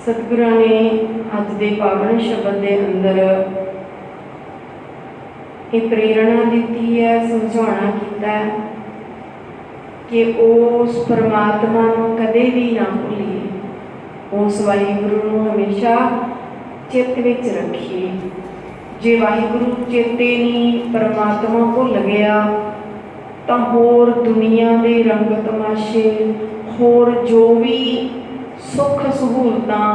सतगुरां ने अज के पावन शब्द के अंदर ये प्रेरणा दी है, समझाना किया कि उस परमात्मा को कदे भी ना भूलिए, उस वाहिगुरु को हमेशा चित्त विच रखिए। जे वाहिगुरु चेते नहीं परमात्मा भुल गया तो होर दुनिया के रंग तमाशे, होर जो भी सुख सहूलतां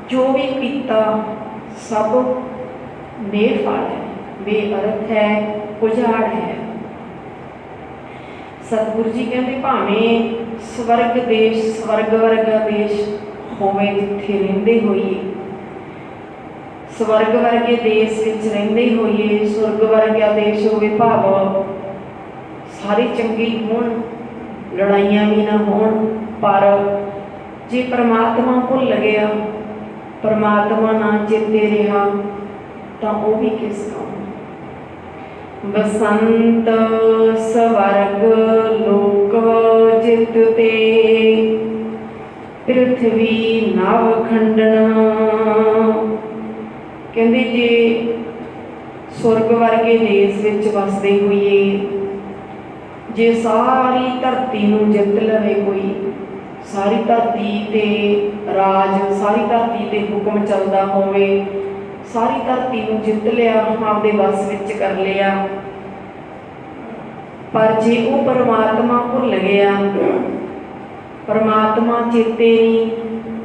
जो भी किया सब बेफल है, बेअर्थ है, उजाड़ है। सतगुरु जी कहते भावें स्वर्ग देश स्वर्ग वर्गा देश होवे जिथे रहिंदे होइए, स्वर्ग वर्गे देश विच रहिंदे होइए, स्वर्ग वर्गा देश होवे भाव सारे चंगे होण, लड़ाइयां भी ना होण, पर जे परमात्मा भुल गया, परमात्मा ना चेते रहा तो वह भी किस काम। बसंत स्वर्ग लोक जितते पृथ्वी नव खंडन। कहते जे स्वर्ग वर्गे देश विच वसदे होइए, जे सारी धरती नूं जित लवे कोई, सारी धरती ते राज, सारी धरती ते हुक्म चलता होवे, सारी धरती नूं जित लिया, आपदे वस विच कर लिया, पर जे वो परमात्मा भुल गया, परमात्मा चेते नहीं,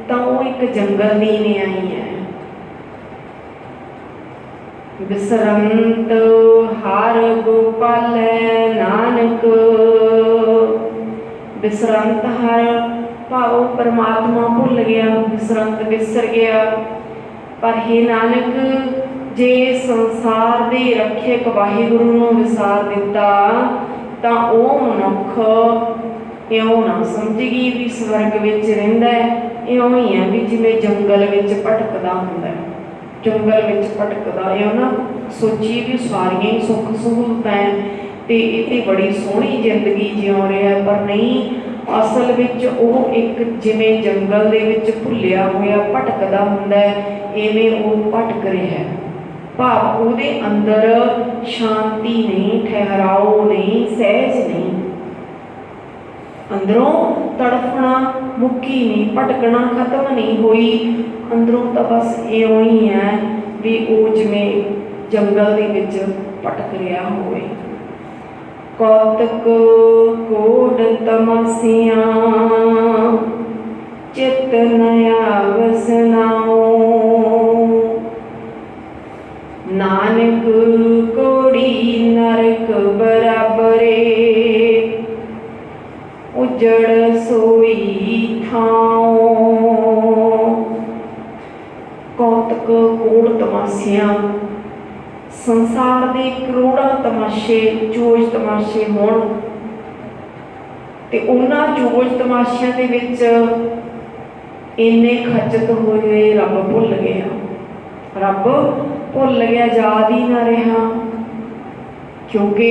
तो वो एक जंगल दी न्याई है। बिसरंत हार गोपाल नानक, बिसरंत हर भाव परमात्मा भुल गया, बिसरंत बिसर गया। पर हे नानक, जे संसार दे रक्षक वाहिगुरु नूं विसार दिता तां ओह मनुख इउं ना समझगी भी स्वर्ग विच रहिंदा है, इउं ही है भी जिवें जंगल विच भटकदा हुंदा है, जंगल विच भटकदा इउं ना सोची भी सारियां ही सुख सहूलतां है ते इह बड़ी सोहणी जिंदगी जिउं रिहा, पर नहीं, असल विच ओह एक जिवें जंगल दे विच भुलिया होया भटकदा हुंदा है, इवें ओह भटक रिहा है। भाव उहदे अंदर शांति नहीं, ठहराओ नहीं, सहज नहीं, अंदरों तड़फना मुक्की नहीं, भटकना खत्म नहीं हुई, अंदरों तो बस इउं ही है भी ओह जिवें जंगल दे विच भटक रिहा होवे। कौतक कोड तमसियां चित नया वसनाओ, नानक कोड़ी नरक बराबरे, उजड़ सोई थाओ। कौतक कोड़ तमाशियां, संसार के करोड़ों तमाशे जोज तमाशे होण ते उन्हां जोज तमाशियां दे विच इन्ने खचत होए रब भुल गया, रब भुल गया, याद ही ना रहा, क्योंकि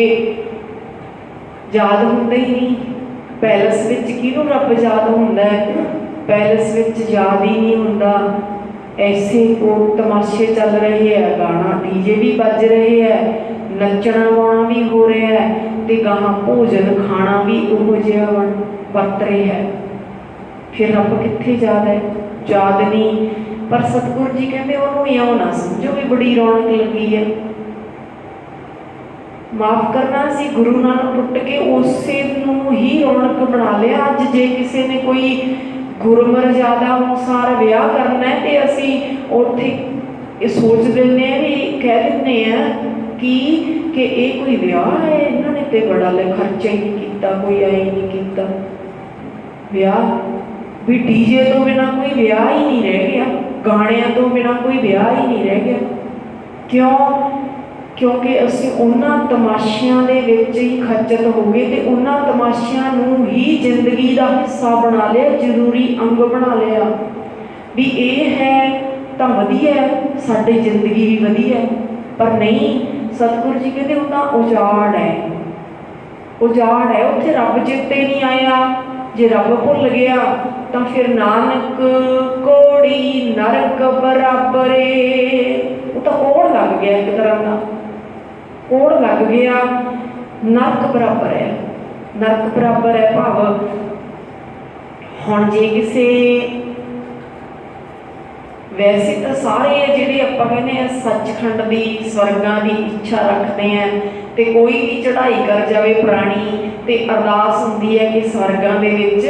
याद हुंदा ही नहीं। पैलस विच किहनूं रब याद हुंदा है, पैलस विच याद ही नहीं हुंदा। ऐसे को तमाशे चल रहे हैं, गाना डीजे भी बज रहे हैं, नचना गाना भी हो रहा है, ते गाना भोजन खाना भी उहो जिहा वरत रहे है, फिर रब कित्थे याद है? याद नहीं। पर सतगुरु जी कहते उन्होंने इउं ना समझो भी बड़ी रौनक लगी है। माफ करना, सी गुरु नानक टुट के उसे नूं ही रौनक बना लिया। अज जे किसी ने कोई गुरमर्यादा अनुसार विआह करना है तो असी उत्थे सोच देने भी कह देने कि ये कोई विआह है, इन्होंने तो बड़ा खर्चा ही नहीं किया, कोई आए नहीं किया विआह भी, डीजे तो बिना कोई विआह ही नहीं रह गया, गाणियां तो बिना कोई विआह ही नहीं रह गया। क्यों? क्योंकि असी उन्हां तमाशियां दे विच ही खचत हो गए ते उन्हां तमाशियां नूं ही जिंदगी का हिस्सा बना लिया, जरूरी अंग बना लिया भी ये है तो वधिया है, साडी जिंदगी भी वधिया। पर नहीं, सतगुरु जी कहते उन्हां उजाड़ है, उजाड़ है, उत्थे रब चेते नहीं आया। जे रब भुल गया तो फिर नानक कोड़ी नरक बराबरे। वो तो कोड़ लग गया, एक तरह का कोड़ लग गया। नरक बराबर है, नरक बराबर है भाव हुण जे किसे वैसे तो सारे जिहड़े आपां कहने सचखंड की स्वर्गां की इच्छा रखते हैं तो कोई भी चढ़ाई कर जाए पुरानी तो अरदास हुंदी है कि स्वर्गां दे विच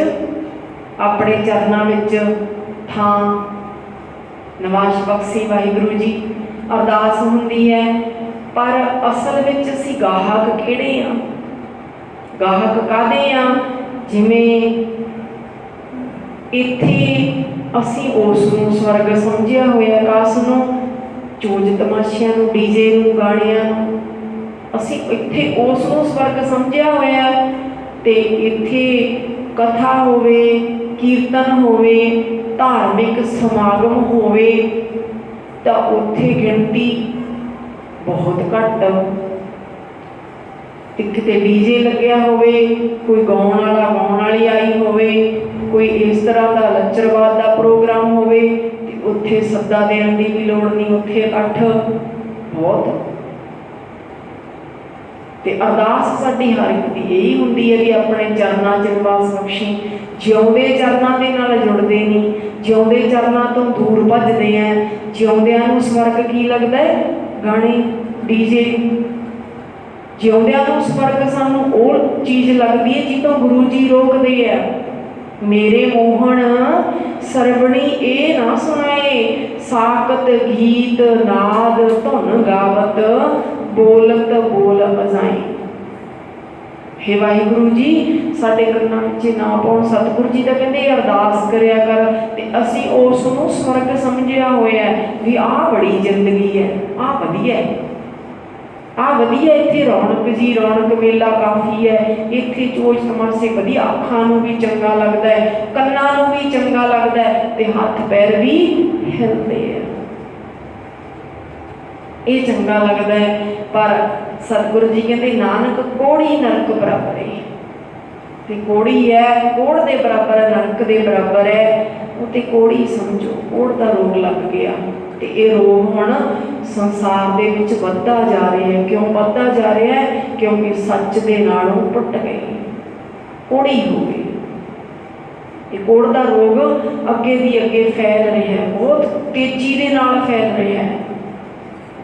अपने चरनां विच थां निवास बख्शे वाहिगुरू जी, अरदास हुंदी है। पर असल विच असीं गाहक किहड़े आ, गाहक काहदे आ? जिवें इत्थे असीं उस नूं स्वर्ग समझिया होया, कास नूं, चोज तमाशियां नूं, डीजे नूं, गाणियां नूं, असीं इत्थे उस नूं स्वर्ग समझिया होया। ते इत्थे कथा होवे, कीर्तन होवे, धार्मिक समागम होवे तां उत्थे गिणती बहुत घट। एक ते डीजे लग्या होवे, कोई गाउण वाला गाउण वाली आई होवे, कोई इस तरह का लच्चरवाद का प्रोग्राम होवे ते उत्थे सद्दा देण दी भी लोड़ नहीं, उत्थे इकट्ठ बहुत। ते अरदास साडी हर एक दी यही हुंदी है कि अपने चरनां च निवास बख्शी। जिउंदे चरनां दे नाल जुड़दे नहीं, जिउंदे चरनां तो दूर भजदे हैं। जिउंदियां नूं स्वर्ग की लगदा है? गाने, डीजे। जिउंदियां नूं स्वर्ग सानूं ओह चीज़ लगदी है जितों गुरु जी रोकदे है। मेरे मोहन सरवणी ए ना सुनाए, साकत गीत नाद धुन गावत, बोलत बोल बजाए। हे वाहिगुरू जी साडे कन्नां विच ना पाउण। सतगुरु जी तां कहंदे अरदास करिया कर ते असीं उस नूं स्वर्ग समझिया होया भी आह बड़ी जिंदगी है, आह वधिया है, आ वधिया। इत्थे रौनक जी, रौनक मेला काफ़ी है, इत्थे चोज तमाशे वधिया, अखां नूं भी चंगा लगदा है, कन्नां नूं भी चंगा लगदा है ते हथ पैर भी हिलदे है, ये चंगा लगदा है। पर सतगुरु जी कहते नानक कोड़ी नरक बराबर है। ते कोड़ी है, कोड़ दे बराबर है, नरक दे बराबर है। उते कोड़ी समझो, कोड़ दा रोग लग गया ते ये रोग हुण संसार दे विच वधदा जा रहा है। क्यों वधदा जा रहा है? क्योंकि सच दे नालों टुट गए, कोड़ी हो गई। ये कोड़ दा रोग अगे दी अगे फैल रहा है, बहुत तेजी दे नाल फैल रहा है,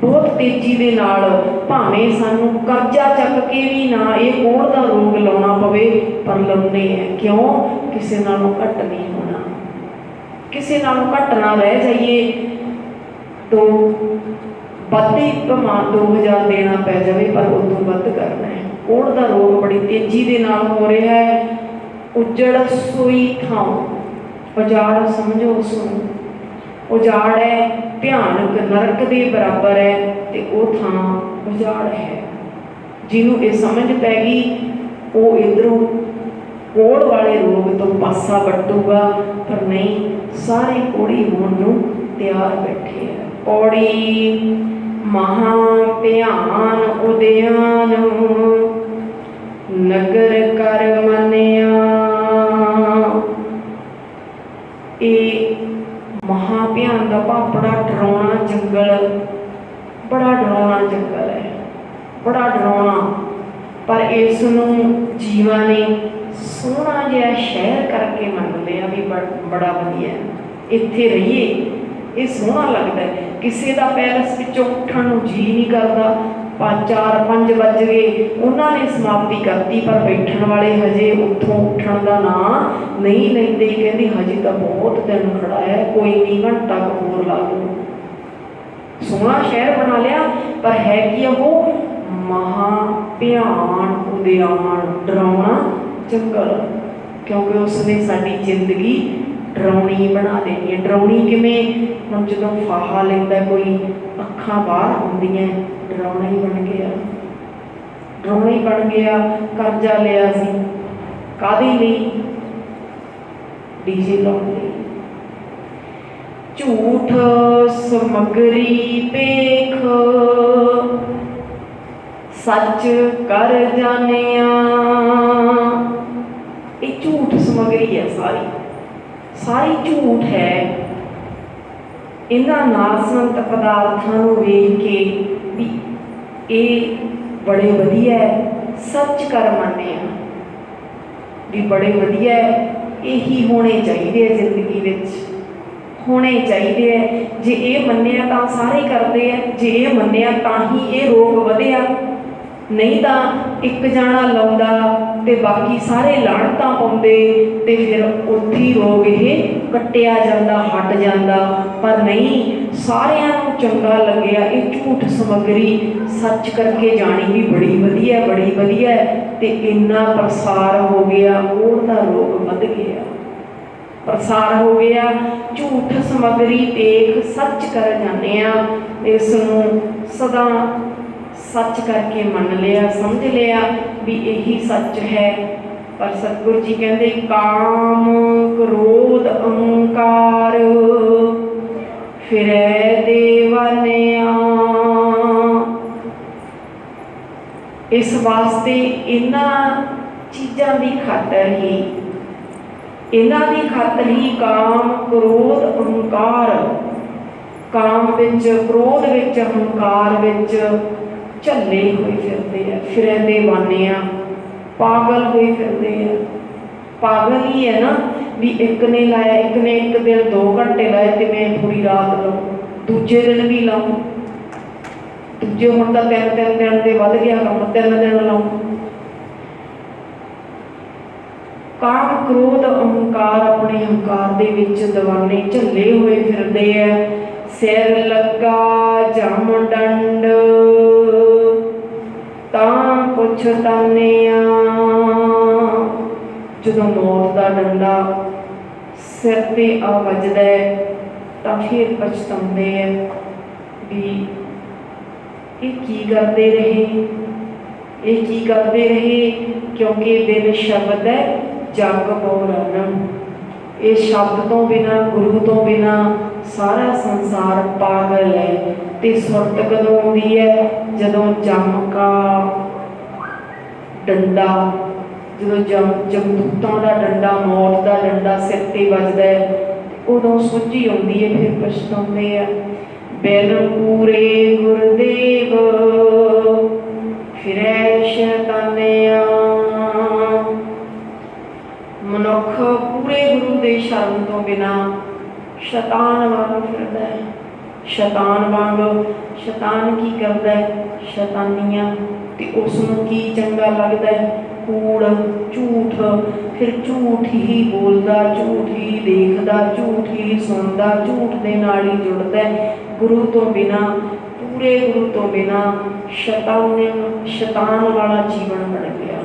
बहुत तेजी दे नाल। भावें सानू कर्जा चक के भी ना ये कोड़ दा रोग लाउणा पवे पर लाउणे है। क्यों? किसी नालों घट नहीं होना, किसी नालों घट ना रह जाइए तो बद्दी भावें 2000 देना पै जाए पर उदों वध करना है। कोड़ दा रोग बड़ी तेजी दे नाल हो रहा है। उजड़ सोई थां, उजाड़ समझो उसनूं, उजाड़ है भयानक नरक के बराबर है तो वह थां उजाड़ है। जिन्हों ये समझ पै गई वो इधरों कोड़ वाले रोग तो पासा वटूगा, पर नहीं सारे कोड़ी होने नूं तैयार बैठे है। पौड़ी महा भयान उद्यान, नगर कर मनिया। महाभयान का भाव बड़ा डरावना जंगल, बड़ा डरावना जंगल है, बड़ा डरावना। पर इसनूं जीवां ने सोहना जिहा शहर करके मन लिया भी बड़ा वधिया, इत्थे रहिए, ये सोहना लगता है। किसी का पैलेस विचों उठण नूं जी नहीं करता। 4-5 बज गए, उन्होंने समाप्ति करती पर बैठण वाले हजे उत्थों उठण का नाम नहीं लेंदे। कहते हजे तो बहुत दिन खड़ा है, कोई नहीं घंटा होर ला लो। सोहना शहर बना लिया पर है कि वो महाभयान उद्यान, डरावना जंगल, क्योंकि उसने साडी जिंदगी डरावनी बना देनी है। डरावनी किवें? हम जो फाहा लेंदा कोई, अखां बाहर आउंदियां, डरावना ही बन गया, डरावना ही बन गया। कर्जा लिया सी काहदे लई? डीजे लाउण लई। झूठ समगरी पेख, सच कर जानिया। ये झूठ समगरी है, सारी सारी झूठ है। इन्हां नासमंत पदार्थां नूं वेख के भी ये बड़े वधिया सच कर माने भी बड़े वधिया यही होने चाहिए जिंदगी विच होने चाहिए। जे ये मन्निया तां सारे करते हैं, जे ये मन्निया तां ही ये रोग वधिया, नहीं तो एक जाना लाउंदा ते बाकी सारे लाणतां पाउंदे ते फिर उत्थे ही रोग ये कट्टिया जांदा हट जांदा। पर नहीं, सारियां नूं चंगा लग्या ये झूठ समगरी सच करके जानी भी बड़ी वधिया ते इन्ना प्रसार हो गया, ओढ़ दा रोग वध गया, प्रसार हो गया। झूठ समगरी देख सच कर जाने इसनूं सदा सच करके मन लिया, समझ लिया भी यही सच है। पर सतगुरु जी कहते काम क्रोध अहंकार फिरै देवानिया, इस वास्ते इन्हां चीज़ां की खातर ही काम क्रोध अहंकार, काम विच क्रोध विच अहंकार विच झल्ले हुए फिरते हैं, फिरते बाने पागल हुए फिरते हैं। पागल ही है ना भी एक ने लाया, एक ने एक दिन 2 घंटे लाए तो मैं पूरी रात लाऊं, दूजे दिन भी लाऊं, दूजे हुण तां 3-3 दिन के वध गया काम, 3 दिन लाऊं। काम क्रोध अहंकार अपने अहंकार दे विच दीवाने झल्ले हुए फिरते हैं। सिर लगा जम डंड तां पुछतानिया, जदों मौत का डंडा सिर ते आ वजदा तां फिर पछताउंदे है भी ये की करते रहे, क्योंकि बिन शब्द है जग पौराणम, इस शब्द तो बिना गुरु तो बिना सारा संसार पागल है। ते सुरत कदों आउंदी है जदों जम का डंडा, जदों जमदूतां दा डंडा, मौत का डंडा सिर ते वजदा है, उदों सुझी आउंदी है, फिर पछताउंदे आ। बिन पूरे गुरदेव फिरै शैतानिया, मनुख पूरे गुरु के शरण तो बिना शैतान वांग फिरदा है। शैतान की करता है? शैतानियां, ते उसनूं की चंगा लगता है? कूड़ झूठ, फिर झूठ ही बोलता, झूठ ही देखता, झूठ ही सुनता, झूठ दे नाल ही जुड़ता है। गुरु तो बिना, पूरे गुरु तो बिना शैतान वाला जीवन बन गया।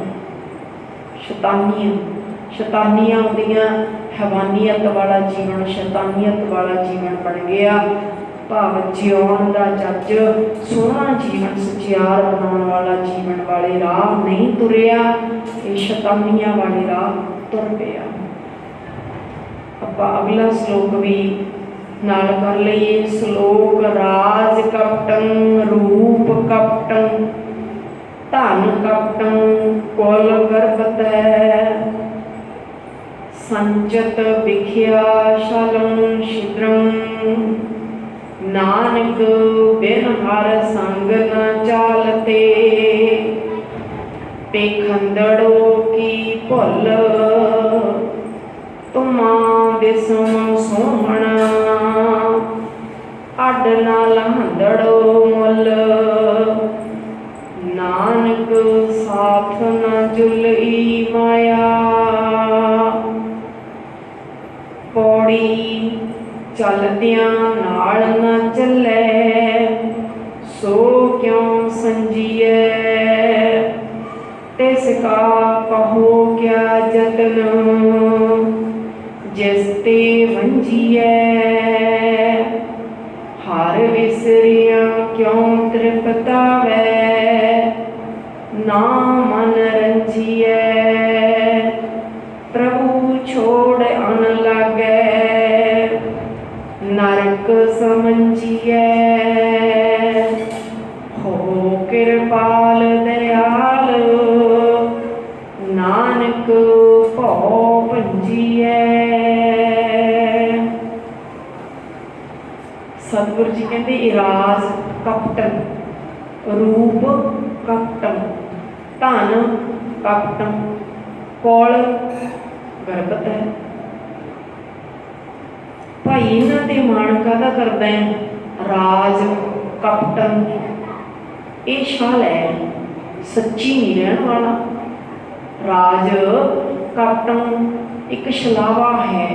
शैतानियां आउंदियां, हैवानियत वाला जीवन, शैतानियत वाला जीवन बन गया। भाव जिउण का जज, सोहना जीवन सचियार बनाने वाला जीवन वाले राह नहीं तुरिया, ये शैतानियां वाले राह तुर पिया। आपां अगला श्लोक भी नाल कर लईए। श्लोक राज कपटं रूप कपटं धन कपटं कुल गर्भतै संचत विख्या शलं शिद्रं नानक बिन हर संग न चालते ते खंदड़ो की भुल तुमा बिसम सोहना अड ना लहंदड़ो मुल नानक साथ न जुलई माया। पौड़ी चलदियां नाल न चले सो क्यों संजिए तिसका कहो क्या जतन जिसते वंजिए हर विसरिया क्यों तृपतावे ना मन रंजिए प्रभु छोड़ अन लागे नरक समझिए हो कृपाल दयाल नानक भौ भंजिए। सतगुरु जी कहते इराज कपटन, रूप कपटन, धन कपटन, कौल गर्भत है। भाई इन्हां ते मान काहदा करदा है? राज कपटन ये शाल है, सच्ची नहीं रहने वाला। राज कपटन एक छलावा है,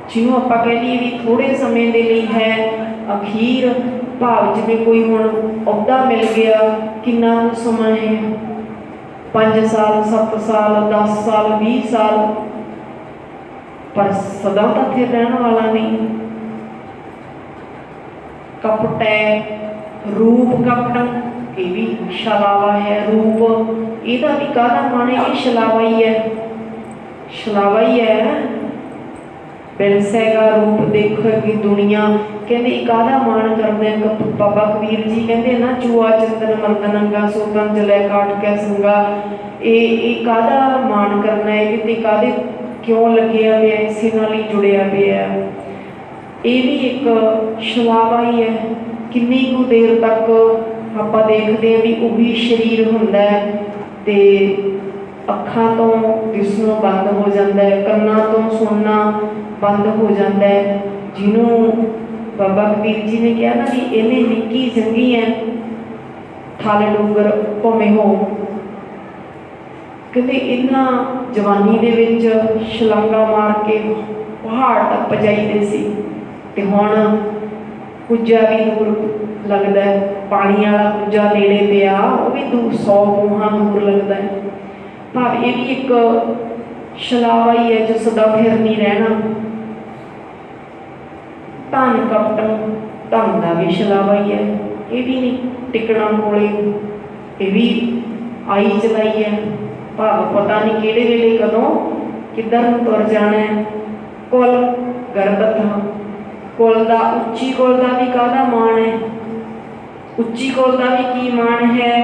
जिन्हों आप कह लीए भी थोड़े समय के लिए है, अखीर भाव जिमें कोई हुण अहुदा मिल गया, कितना समय है, 5 साल 7 साल 10 साल 20 साल, पर सदा तक फिर रहने वाला नहीं। कपट है, रूप कपटन ये भी छलावा है। रूप इहदा भी काहदा माने, ये छलावा ही है, छलावा ही है। बिलसेगा रूप देखोगी दुनिया, कहते काहदा मान करते हैं। बाबा कबीर जी कहते ना, चूआ चंदन मर्दनंगा सोतन जलै काट के संगा, ये काहदा मान करना है, कि काहदे क्यों लग्या पे, इसे नाल ही जुड़िया पे है। ये भी एक छलावा ही है। किन्नी कु देर तक आप देखते हैं भी उही शरीर हुंदा है ते अखां तो दिसणों बंद हो जाता है, कन्नां तो सुनना बंद हो जाता है। जिन्हों बाबा कबीर जी ने कहा ना भी इन्हें निक्की चंगी है, ठल डूंगर भुमे हो, कहते इन्हां जवानी दे विच छलांगा मार के पहाड़ टप जाइदे सी, ते हुण कुजा भी दूर लगता है, पानी वाला कुजा नेड़े पिया वो भी दूर 100 कोहां दूर लगता है। भाव ये भी एक छलावा ही है जो सदा फिर नहीं रहना। धन कपटन, धन का भी छलावा ही है, ये भी नहीं टिकना कोले, ये भी आई चलाई है। भाव पता नहीं किहड़े वेले कदों किधर नूं तुर जाना है। कुल गर्भत, कुल का उच्ची कुल का भी काहदा मान है, उच्ची कुल का भी की मान है।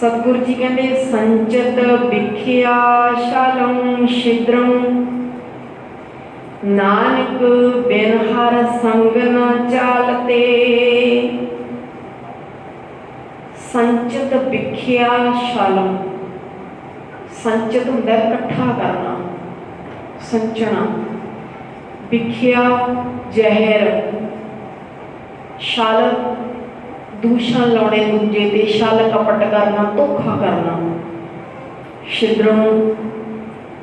सतगुरु जी कहते संचित विख्या शालम छिद्रम, नानक बिन हर संग न चालते। संचित विख्या शालम, संचित हुंदा इकट्ठा करना, संचना, विख्या जहर, छल दूषण लाने दूजे ते, छल कपट करना, धोखा करना। छिद्रों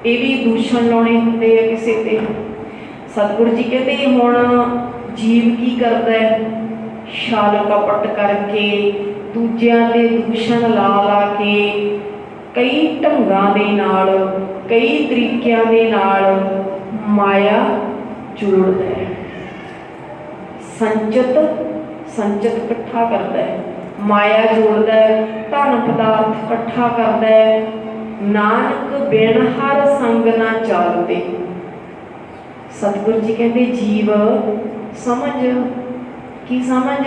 ये भी दूषण लाने होंदे आ किसी ते। सतगुरु जी कहते हुण जीव की करता है, छल कपट करके दूजियां ते दूषण ला ला के कई ढंगां दे नाल, कई तरीकिਆਂ दे नाल माया जोड़ता है। संचित, संचित इकट्ठा करता है, माया जोड़ता है, धन पदार्थ इकट्ठा करता है। नानक बिन हर संग ना चालते। सतगुरु जी कहते जीव समझ की समझ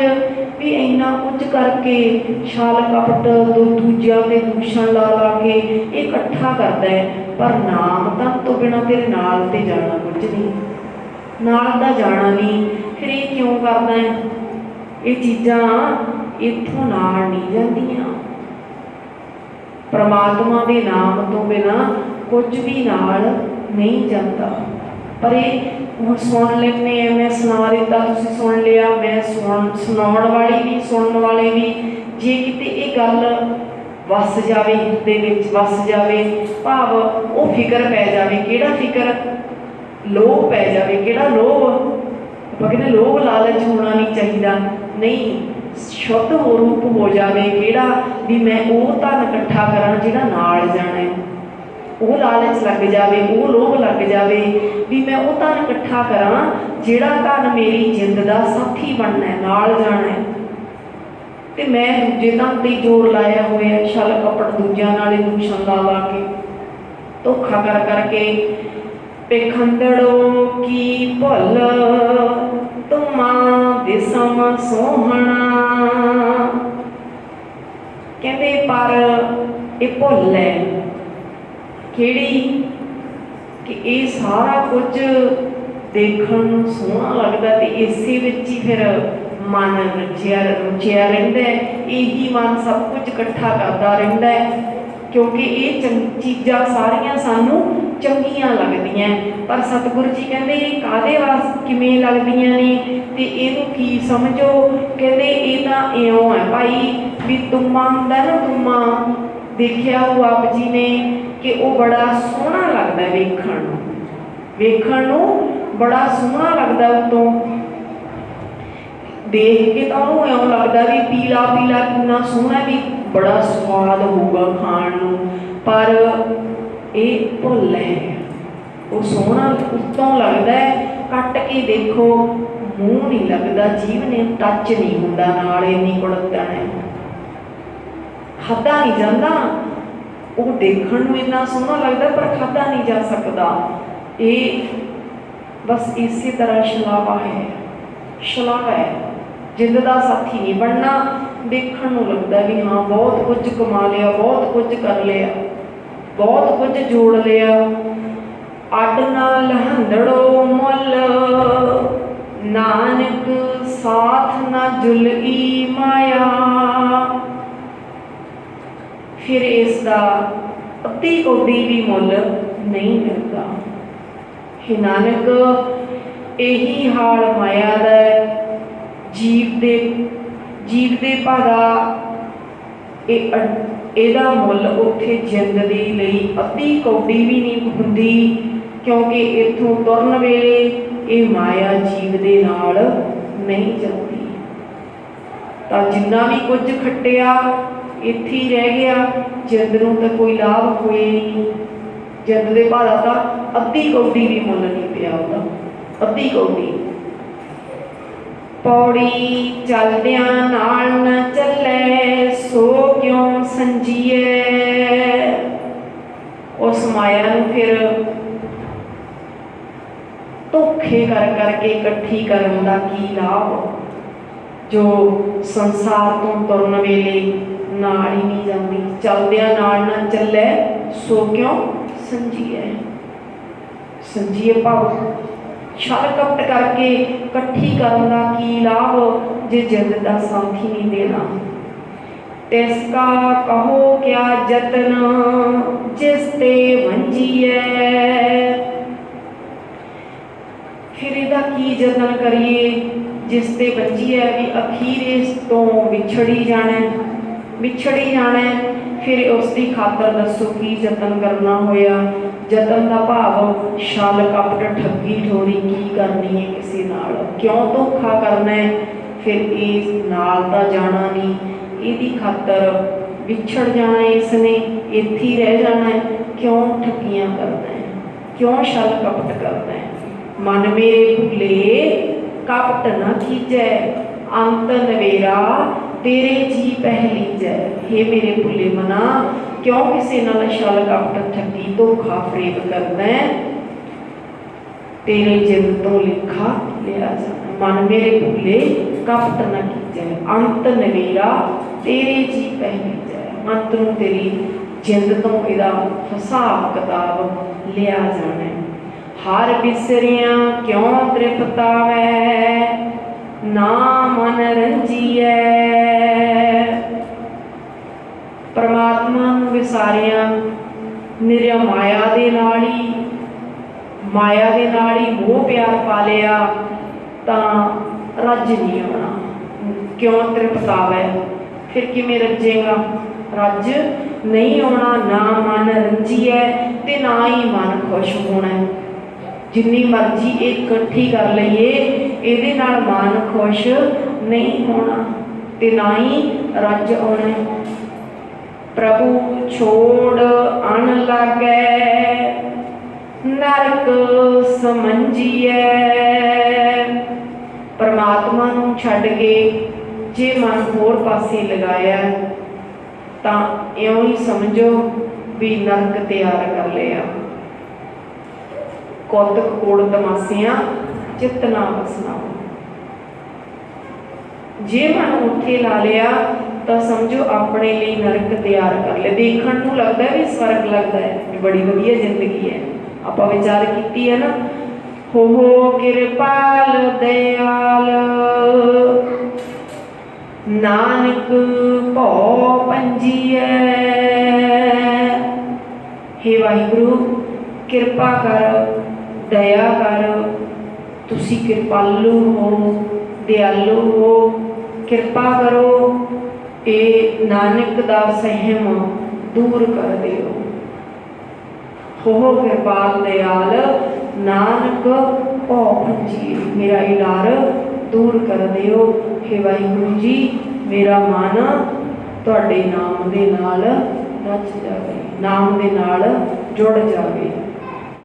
भी इन्ना कुछ करके छल कपट तो दूजिया के दूषण ला ला के इकट्ठा करता है, पर नाम तन तो बिना तेरे नाल ते जाना कुछ नहीं, नाल दा जाना नहीं। फिर ये क्यों करता है? ये चीज़ां इत्थों नाल नहीं जांदियां। परमात्मा के नाम तो बिना कुछ भी नाल नहीं जाता। पर ये हम सुन लेने, मैं सुना दिता, तुसीं सुन लिया, मैं सुनाउण वाली भी सुनने वाले भी, जे किते ये गल वस जावे, हिरदे विच वस जावे, भाव वो फिकर पै जावे। किहड़ा फिकर? लोभ पै जावे। किहड़ा लोभ? आपां कहने लोभ लालच होना नहीं चाहिए, नहीं, शुद्ध हो रूप हो जाए। किहड़ा? भी मैं वो धन इकट्ठा करा जिहड़ा नाल जाना है, वो लालच लग जाए, वो लोभ लग जाए भी मैं वो धन इकट्ठा करा जिहड़ा धन मेरी जिंद का साथी बनना है, नाल जाना है। तो मैं दूजे धन ते जोर लाया होया, छल कपट दूजियां नाल दूषण ला ला के धोखा कर करके। पेखंदड़ों की भुल तुमा दिसम सोहना, कहते पर ये भुल है किहड़ी कि ये सारा कुछ देखण नूं सोहना लगदा ते इसे विच ही फिर मन रुझिया रहिंदा है। यही मन सब कुछ इकट्ठा करता रहिंदा है, क्योंकि ये चीज़ां सारियां सानू चंगियां लगदियां, पर सतगुरु जी कहते ये काहदे वास्ते किवें लगदियां ने ते इहनूं की समझो। कहते ये तां इउं है भाई भी तुम्मा हुंदा ना, तुम्मा देखिया हो आप जी ने कि वो बड़ा सोहना लगदा वेखण नूं बड़ा सोहना लगदा। उतों देख के तो उन्होंने इउं लगता भी पीला पीला कितना सोहना, भी बड़ा स्वाद होगा खाण नूं, पर ये भुल है। वो सोहना उत्तों लगता है, कट के देखो मूँह नहीं लगता, जीव ने टच नहीं होंदा नाल, इन्नी कुड़तन है, खाधा नहीं जाता। वो देखण नूं इन्ना सोहना लगता पर खाधा नहीं जा सकता। ये बस इसी तरह छलावा है, छलावा है, जिंद का साथी नहीं बनना। देखण नूं लगता भी हाँ बहुत कुछ कमा लिया, बहुत कुछ कर लिया, बहुत कुछ जोड़ लिया। अड नाल हंदड़ो मुल नानक साथ ना जुलई माया। फिर इसका अद्धी कोडी भी मुल नहीं मिलता। हे नानक यही हाल माया दा, जीव दे भादा ਇਹਦਾ ਮੁੱਲ ਉੱਥੇ जिंद ਦੇ ਲਈ ਅੱਧੀ ਕੌਡੀ भी नहीं ਹੁੰਦੀ, क्योंकि इत्थों तुरन वेले ये माया जीव दे नाल नहीं चलती। तो जिन्ना भी कुछ खट्टिया इत्थे ही रह गया, जिंद नूं तां कोई लाभ होए नहीं। जिंद दे भादा तां अद्धी कौडी भी मुੱਲ नहीं पिया ਉਹਦਾ, अद्धी कौडी। पौड़ी चलदियां नाल न चले सो क्यों संजीए। उस माया नूं फिर धोखे कर करके इकट्ठी करन दा की लाभ, जो संसार तो तुरन वेले नाल ही नहीं जाती। चलदियां नाल न चले सो क्यों संजीए। संजीए भाव छल कपट करके इकट्ठी करन दा की लाभ, जे जिंद दा साथी नहीं देना। तिसका कहो क्या जतन जिस ते वंजीए। फिर इहदा की जतन करिए जिस ते वंजीए, भी अखीर इस तो विछड़ी जाना। फिर उसकी खातर दसो की जतन करना होया। जतन का भाव छल कपट ठगी ठोरी की करनी है किसी नाल, क्यों धोखा करना है। फिर इस नाल दा जाना नहीं, इहदी खातर विछड़ जाना, इसने इत्थे ही रह जाना है। क्यों ठगियां करना है, क्यों छल कपट करना है। मन मेरे भुले कपट न कीजै, अंत नवेरा तेरे जी पहली जय। हे मेरे भुले मना, क्यों किसी नाल छल कपट ठगी धोखा फरेब करना है, तेरे जिंद तो लिखा लिया जाना। मन मेरे भुले कपट न कीजै, अंत नवेरा तेरे जी पहली जय। अंत नूं तेरी जिंद तो इहदा हिसाब किताब लिया जाना है। हर बिसरिया क्यों तृप्तावै, ना मन रंजीए। परमात्मा नूं विसारिया निरा माया दे नाल ही, माया दे नाल ही मोह प्यार पा लिया तां रज नहीं आना। क्यों तृप्तावै, फिर किवें रजेगा, रज नहीं आना। ना मन रंजीए ते ना ही मन खुश होना। जिन्नी मर्जी इकट्ठी कर लईए, ਇਹਦੇ ਨਾਲ मन खुश नहीं होना ते ना ही रज आना। प्रभु छोड़ अन लागै नरक समझिए। परमात्मा नूं छड्ड के जे मन होर पासे लगाया तां इउं ही समझो भी नरक तैयार कर लिया। कौतक कोड़ तमासियां चित्त ना बसना। जे मन उत्थे ला लिया तो समझो अपने लिए नरक तैयार कर लिया। देखण नूं लगदा भी स्वर्ग लगदा है, बड़ी वधिया जिंदगी है। आपां विचार कीती है ना, हो कृपाल दयाल नानक भौ पंजीए। हे वाहिगुरु किरपा कर, दया कर, तुसी कृपालु हो, दयालु हो, किरपा करो, ये नानक दा सहम दूर कर दियो। हो कृपाल दयाल नानक भौ पंजीए, मेरा इलार दूर कर दियो। हे वाहिगुरु जी मेरा मन तुहाडे नाम दे नाल रच जावे, नाम दे नाल जुड़ जावे।